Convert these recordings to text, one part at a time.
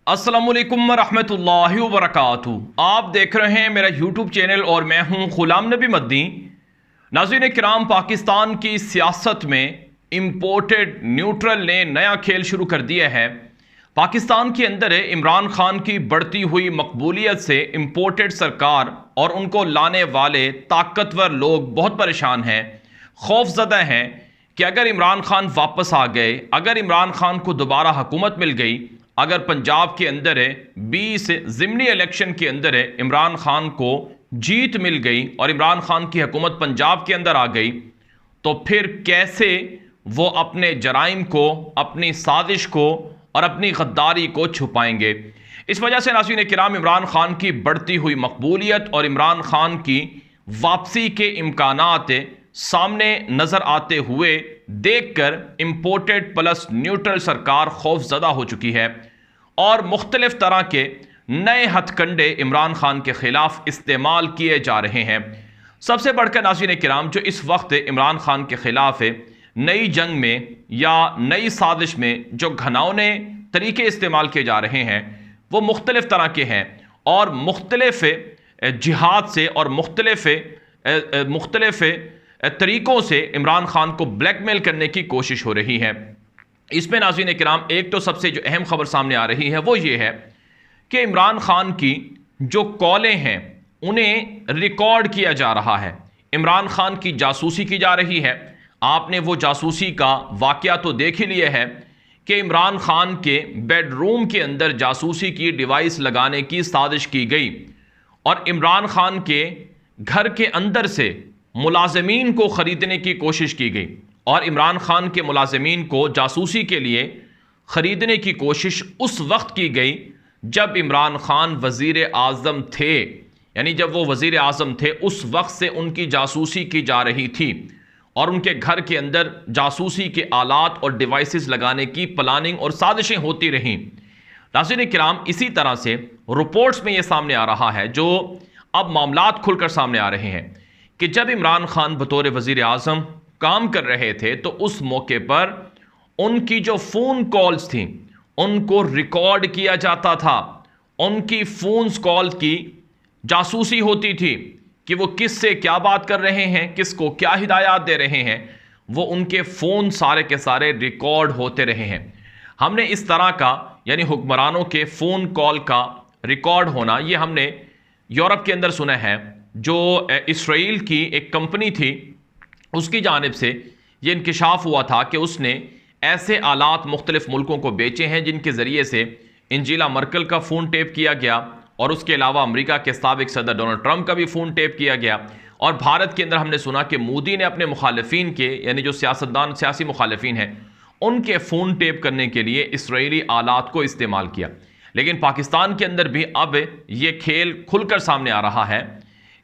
अस्सलामुअलैकुम रहमतुल्लाहि व बरकातुहू। आप देख रहे हैं मेरा यूट्यूब चैनल और मैं हूं गुलाम नबी मद्दी। नाज़रीन किराम, पाकिस्तान की सियासत में इम्पोर्टेड न्यूट्रल ने नया खेल शुरू कर दिया है। पाकिस्तान के अंदर इमरान खान की बढ़ती हुई मकबूलियत से इम्पोर्टेड सरकार और उनको लाने वाले ताकतवर लोग बहुत परेशान हैं, खौफजदा हैं कि अगर इमरान खान वापस आ गए, अगर इमरान खान को दोबारा हुकूमत मिल गई, अगर पंजाब के अंदर 20 ज़िमनी इलेक्शन के अंदर इमरान खान को जीत मिल गई और इमरान खान की हुकूमत पंजाब के अंदर आ गई, तो फिर कैसे वो अपने जराइम को, अपनी साजिश को और अपनी गद्दारी को छुपाएंगे। इस वजह से नाज़रीन किराम, इमरान खान की बढ़ती हुई मकबूलियत और इमरान खान की वापसी के इम्कानात सामने नजर आते हुए देखकर इम्पोर्टेड प्लस न्यूट्रल सरकार खौफजदा हो चुकी है और मुख्तलिफ तरह के नए हथकंडे इमरान खान के खिलाफ इस्तेमाल किए जा रहे हैं। सबसे बढ़कर नाज़रीन किराम, जो इस वक्त इमरान खान के खिलाफ नई जंग में या नई साजिश में जो घनावने तरीके इस्तेमाल किए जा रहे हैं वो मुख्तलिफ तरह के हैं और मुख्तलिफ जिहाद से और मुख्तलिफ तरीकों से इमरान खान को ब्लैकमेल करने की कोशिश हो रही है। इसमें नाज़रीन किराम, एक तो सबसे जो अहम खबर सामने आ रही है वो ये है कि इमरान खान की जो कॉलें हैं उन्हें रिकॉर्ड किया जा रहा है। इमरान खान की जासूसी की जा रही है। आपने वो जासूसी का वाकया तो देख ही लिया है कि इमरान खान के बेडरूम के अंदर जासूसी की डिवाइस लगाने की साजिश की गई और इमरान खान के घर के अंदर से मुलाजमीन को ख़रीदने की कोशिश की गई और इमरान खान के मुलाजमीन को जासूसी के लिए ख़रीदने की कोशिश उस वक्त की गई जब इमरान खान वज़ीर आज़म थे, यानी जब वो वज़ीर आज़म थे उस वक्त से उनकी जासूसी की जा रही थी और उनके घर के अंदर जासूसी के आलात और डिवाइसेस लगाने की प्लानिंग और साजिशें होती रहीं। नाज़रीन किराम, इसी तरह से रिपोर्ट्स में ये सामने आ रहा है, जो अब मामलात खुलकर सामने आ रहे हैं कि जब इमरान खान बतौर वज़ीर आज़म काम कर रहे थे तो उस मौके पर उनकी जो फ़ोन कॉल्स थी उनको रिकॉर्ड किया जाता था। उनकी फ़ोन कॉल की जासूसी होती थी कि वो किससे क्या बात कर रहे हैं, किसको क्या हिदायत दे रहे हैं, वो उनके फ़ोन सारे के सारे रिकॉर्ड होते रहे हैं। हमने इस तरह का, यानी हुक्मरानों के फ़ोन कॉल का रिकॉर्ड होना, ये हमने यूरोप के अंदर सुना है। जो इसराइल की एक कंपनी थी उसकी जानिब से ये इंकिशाफ हुआ था कि उसने ऐसे आलात मुख्तलिफ मुल्कों को बेचे हैं जिनके ज़रिए से एंजेला मर्केल का फ़ोन टेप किया गया और उसके अलावा अमेरिका के साबिक सदर डोनाल्ड ट्रंप का भी फ़ोन टेप किया गया। और भारत के अंदर हमने सुना कि मोदी ने अपने मुखालिफिन के, यानी जो सियासतदान सियासी मुखालिफिन हैं, उनके फ़ोन टेप करने के लिए इसराइली आलात को इस्तेमाल किया। लेकिन पाकिस्तान के अंदर भी अब ये खेल खुलकर सामने आ रहा है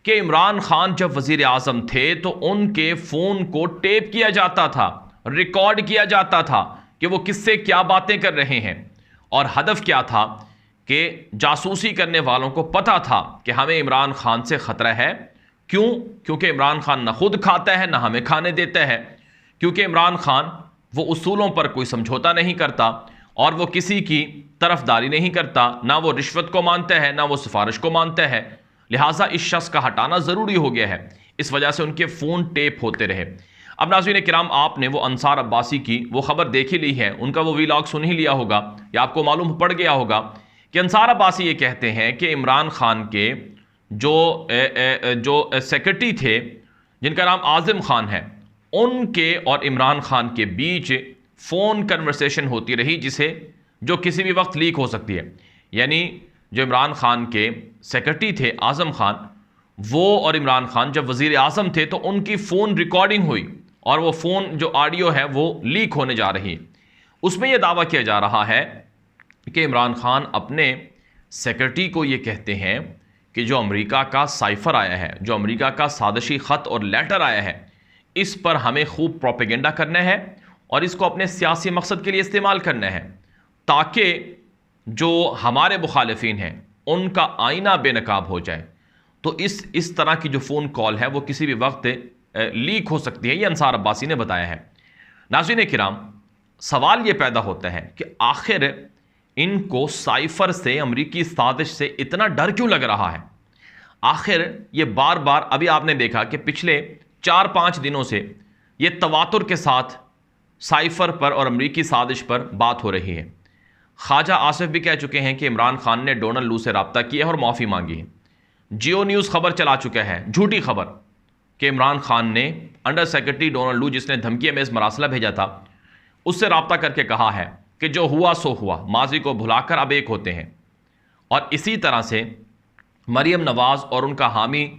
कि इमरान खान जब वज़ीर आज़म थे तो उनके फ़ोन को टेप किया जाता था, रिकॉर्ड किया जाता था कि वो किससे क्या बातें कर रहे हैं। और हदफ क्या था कि जासूसी करने वालों को पता था कि हमें इमरान खान से ख़तरा है। क्यों? क्योंकि इमरान खान ना खुद खाता है ना हमें खाने देता है, क्योंकि इमरान खान वो उसूलों पर कोई समझौता नहीं करता और वो किसी की तरफदारी नहीं करता, ना वो रिश्वत को मानता है ना वो सिफारिश को मानता है। लिहाजा इस शख्स का हटाना ज़रूरी हो गया है। इस वजह से उनके फ़ोन टेप होते रहे। अब नाज़रीन किराम, आपने वो अंसार अब्बासी की वो ख़बर देख ही ली है, उनका वो वीलॉग सुन ही लिया होगा या आपको मालूम पड़ गया होगा कि अंसार अब्बासी ये कहते हैं कि इमरान खान के जो सेक्रेटरी थे जिनका नाम आज़म खान है, उनके और इमरान खान के बीच फ़ोन कन्वर्सेशन होती रही जो किसी भी वक्त लीक हो सकती है। यानी जो इमरान खान के सेक्रेटरी थे आज़म खान, वो और इमरान खान जब वज़ीर आज़म थे तो उनकी फ़ोन रिकॉर्डिंग हुई और वो फ़ोन जो ऑडियो है वो लीक होने जा रही है। उसमें यह दावा किया जा रहा है कि इमरान खान अपने सेक्रेटरी को ये कहते हैं कि जो अमेरिका का साइफ़र आया है, जो अमेरिका का साजिशी ख़त और लेटर आया है, इस पर हमें खूब प्रोपेगेंडा करना है और इसको अपने सियासी मकसद के लिए इस्तेमाल करना है ताकि जो हमारे मुखालिफिन हैं उनका आईना बेनकाब हो जाए। तो इस तरह की जो फ़ोन कॉल है वो किसी भी वक्त लीक हो सकती है, ये अंसार अब्बासी ने बताया है। नाज़रीन किराम, सवाल ये पैदा होता है कि आखिर इनको साइफर से, अमरीकी साजिश से इतना डर क्यों लग रहा है? आखिर ये बार बार, अभी आपने देखा कि पिछले 4-5 दिनों से ये तवातुर के साथ साइफर पर और अमरीकी साजिश पर बात हो रही है। ख्वाजा आसिफ भी कह चुके हैं कि इमरान खान ने डोनाल्ड लू से रब्ता किया है और माफ़ी मांगी है। जियो न्यूज़ खबर चला चुका है, झूठी खबर, कि इमरान खान ने अंडर सेक्रेटरी डोनाल्ड लू, जिसने धमकी में इस मरासला भेजा था, उससे रब्ता करके कहा है कि जो हुआ सो हुआ, माजी को भुलाकर अब एक होते हैं। और इसी तरह से मरियम नवाज और उनका हामी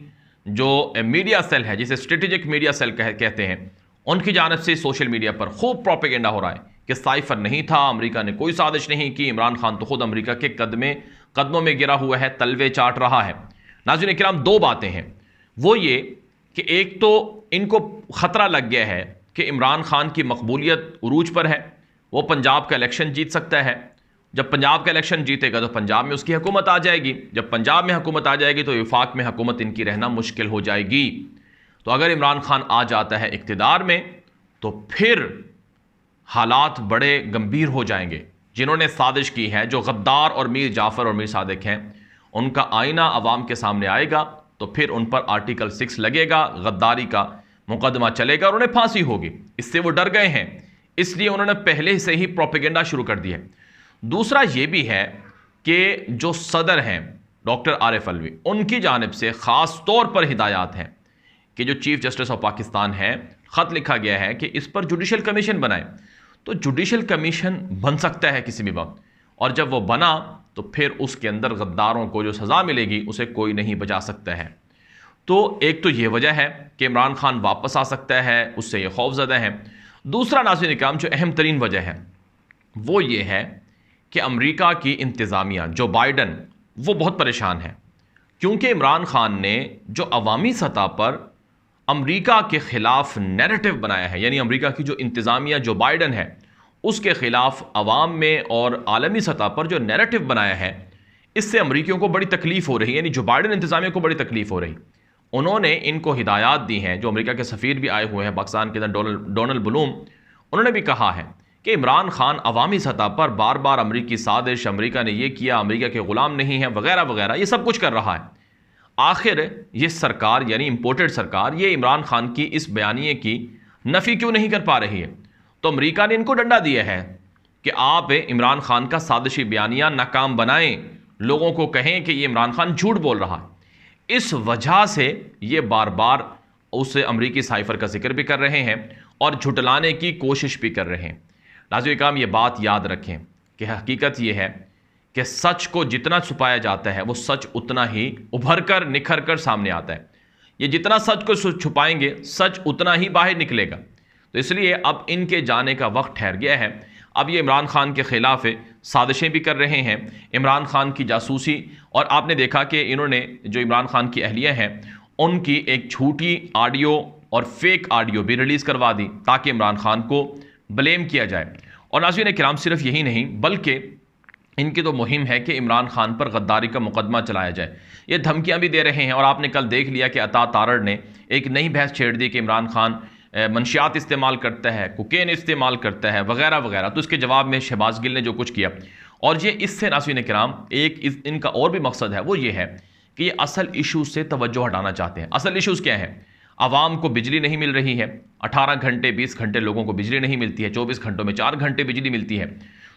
जो मीडिया सेल है, जिसे स्ट्रेटेजिक मीडिया सेल कहते हैं, उनकी जानब से सोशल मीडिया पर खूब प्रोपेगेंडा हो रहा है कि साइफर नहीं था, अमेरिका ने कोई साजिश नहीं की, इमरान खान तो खुद अमेरिका के कदमों में गिरा हुआ है, तलवे चाट रहा है। नाज़रीन किराम, दो बातें हैं, वो ये कि एक तो इनको ख़तरा लग गया है कि इमरान खान की मकबूलियत उरूज पर है, वो पंजाब का इलेक्शन जीत सकता है। जब पंजाब का इलेक्शन जीतेगा तो पंजाब में उसकी हुकूमत आ जाएगी, जब पंजाब में हुकूमत आ जाएगी तो वफाक में हुकूमत इनकी रहना मुश्किल हो जाएगी। तो अगर इमरान खान आ जाता है इक़्तिदार में तो फिर हालात बड़े गंभीर हो जाएंगे। जिन्होंने साजिश की है, जो गद्दार और मीर जाफ़र और मीर सादिक हैं, उनका आईना अवाम के सामने आएगा तो फिर उन पर आर्टिकल 6 लगेगा, गद्दारी का मुकदमा चलेगा और उन्हें फांसी होगी। इससे वो डर गए हैं, इसलिए उन्होंने पहले से ही प्रोपेगेंडा शुरू कर दिया है। दूसरा ये भी है कि जो सदर हैं डॉक्टर आरिफ अलवी, उनकी जानिब से ख़ास तौर पर हिदायत हैं कि जो चीफ जस्टिस ऑफ पाकिस्तान है, ख़त लिखा गया है कि इस पर जुडिशल कमीशन बनाए। तो जुडिशल कमीशन बन सकता है किसी भी वक्त, और जब वो बना तो फिर उसके अंदर गद्दारों को जो सज़ा मिलेगी उसे कोई नहीं बचा सकता है। तो एक तो ये वजह है कि इमरान खान वापस आ सकता है, उससे ये खौफज़दा है। दूसरा नाज़रीन इकराम, जो अहम तरीन वजह है वो ये है कि अमेरिका की इंतज़ामिया, जो बाइडन, वो बहुत परेशान है, क्योंकि इमरान खान ने जो अवामी सतह पर अमेरिका के ख़िलाफ़ नैरेटिव बनाया है, यानी अमेरिका की जो इंतज़ामिया, जो बाइडन है, उसके ख़िलाफ़ अवाम में और आलमी सतह पर जो नैरेटिव बनाया है, इससे अमरीकियों को बड़ी तकलीफ़ हो रही है, यानी जो बाइडन इंतज़ामिया को बड़ी तकलीफ़ हो रही। उन्होंने इनको हिदायत दी हैं, जो अमेरिका के सफ़ीर भी आए हुए हैं पाकिस्तान के अंदर, डोनाल्ड ब्लूम, उन्होंने भी कहा है कि इमरान खान अवामी सतह पर बार बार अमरीकी साजिश, अमेरिका ने यह किया, अमेरिका के ग़ुलाम नहीं है, वगैरह वगैरह, ये सब कुछ कर रहा है। आखिर ये सरकार, यानी इम्पोर्टेड सरकार, ये इमरान खान की इस बयानिए की नफ़ी क्यों नहीं कर पा रही है? तो अमेरिका ने इनको डंडा दिया है कि आप इमरान खान का साजिशी बयानिया नाकाम बनाएं, लोगों को कहें कि ये इमरान खान झूठ बोल रहा है। इस वजह से ये बार बार उस अमरीकी साइफर का जिक्र भी कर रहे हैं और झुटलाने की कोशिश भी कर रहे हैं। नाज़रीन इकराम, ये बात याद रखें कि हकीकत ये है कि सच को जितना छुपाया जाता है वो सच उतना ही उभर कर, निखर कर सामने आता है। ये जितना सच को छुपाएंगे, सच उतना ही बाहर निकलेगा। तो इसलिए अब इनके जाने का वक्त ठहर गया है। अब ये इमरान खान के ख़िलाफ़ साजिशें भी कर रहे हैं, इमरान खान की जासूसी, और आपने देखा कि इन्होंने जो इमरान खान की अहलिया हैं उनकी एक झूठी ऑडियो और फेक ऑडियो भी रिलीज़ करवा दी ताकि इमरान खान को ब्लेम किया जाए। और नाज़रीन किराम, सिर्फ यही नहीं बल्कि इनकी तो मुहिम है कि इमरान खान पर गद्दारी का मुकदमा चलाया जाए। ये धमकियां भी दे रहे हैं, और आपने कल देख लिया कि अता तारड़ ने एक नई बहस छेड़ दी कि इमरान खान मंशियात इस्तेमाल करता है, कोकेन इस्तेमाल करता है, वगैरह वगैरह। तो इसके जवाब में शहबाज गिल ने जो कुछ किया, और ये इससे नाज़रीन किराम इनका और भी मकसद है, वो ये है कि ये असल इशूज़ से तवज्जो हटाना चाहते हैं। असल इशूज़ क्या है? आवाम को बिजली नहीं मिल रही है, 18 घंटे 20 घंटे लोगों को बिजली नहीं मिलती है, 24 घंटों में 4 घंटे बिजली मिलती है।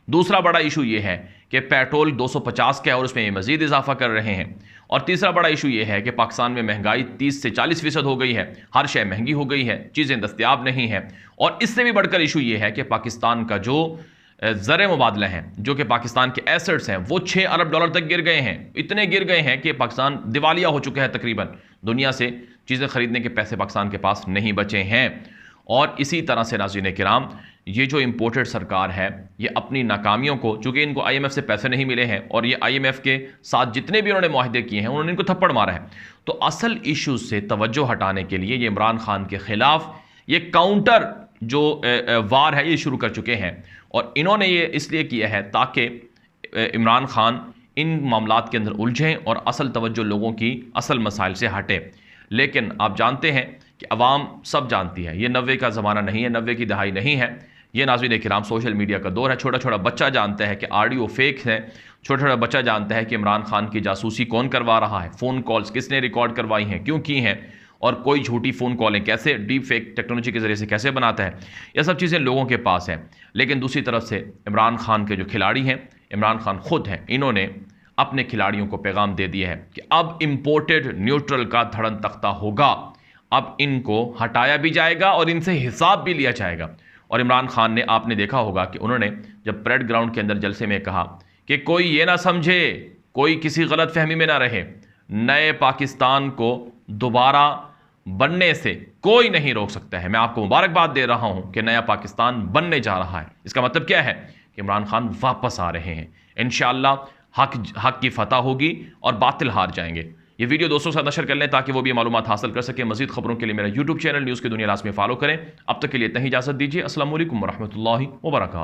दूसरा बड़ा इशू ये है कि पेट्रोल 250 का है और उसमें ये मज़ीद इजाफा कर रहे हैं। और तीसरा बड़ा इशू ये है कि पाकिस्तान में महंगाई 30 से 40% हो गई है, हर शय महंगी हो गई है, चीज़ें दस्तयाब नहीं हैं। और इससे भी बढ़कर इशू ये है कि पाकिस्तान का जो ज़र मुबादला है, जो कि पाकिस्तान के एसेट्स हैं, वो 6 अरब डॉलर तक गिर गए हैं। इतने गिर गए हैं कि पाकिस्तान दिवालिया हो चुका है तकरीबन। दुनिया से चीज़ें ख़रीदने के पैसे पाकिस्तान के पास नहीं बचे हैं। और इसी तरह से नाज़रीन किराम, ये जो इम्पोर्टेड सरकार है, ये अपनी नाकामियों को, चूँकि इनको IMF से पैसे नहीं मिले हैं और ये IMF के साथ जितने भी उन्होंने मुआहदे किए हैं उन्होंने इनको थप्पड़ मारा है। तो असल इशूज़ से तवज्जो हटाने के लिए ये इमरान खान के ख़िलाफ़ ये काउंटर जो वार है ये शुरू कर चुके हैं। और इन्होंने ये इसलिए किया है ताकि इमरान खान इन मामलात के अंदर उलझें और असल तवज्जो लोगों की असल मसाइल से हटे। लेकिन आप जानते हैं कि अवाम सब जानती है, ये 90 का ज़माना नहीं है, 90 की दहाई नहीं है ये नाज़रीन किराम सोशल मीडिया का दौर है। छोटा छोटा बच्चा जानता है कि ऑडियो फेक है, छोटा छोटा बच्चा जानता है कि इमरान खान की जासूसी कौन करवा रहा है, फ़ोन कॉल्स किसने रिकॉर्ड करवाई हैं, क्यों की हैं, और कोई झूठी फ़ोन कॉलें कैसे डीप फेक टेक्नोलॉजी के ज़रिए से कैसे बनाता है। यह सब चीज़ें लोगों के पास हैं। लेकिन दूसरी तरफ से इमरान खान के जो खिलाड़ी हैं, इमरान खान खुद हैं, इन्होंने अपने खिलाड़ियों को पैगाम दे दिया है कि अब इम्पोर्टेड न्यूट्रल का धड़न तख्ता होगा, अब इनको हटाया भी जाएगा और इनसे हिसाब भी लिया जाएगा। और इमरान खान ने, आपने देखा होगा कि उन्होंने जब परेड ग्राउंड के अंदर जलसे में कहा कि कोई ये ना समझे, कोई किसी गलत फहमी में ना रहे, नए पाकिस्तान को दोबारा बनने से कोई नहीं रोक सकता है। मैं आपको मुबारकबाद दे रहा हूं कि नया पाकिस्तान बनने जा रहा है। इसका मतलब क्या है कि इमरान खान वापस आ रहे हैं। इंशाअल्लाह हक की फतह होगी और बातिल हार जाएंगे। ये वीडियो दोस्तों के साथ नशर कर लें ताकि वो भी मालूमात हासिल कर सकें। मजीद खबरों के लिए मेरा यूट्यूब चैनल न्यूज़ की दुनिया लाज़मी फॉलो करें। अब तक के लिए इतना ही इजाज़त दीजिए। अस्सलाम वालेकुम व रहमतुल्लाहि व बरकातहू।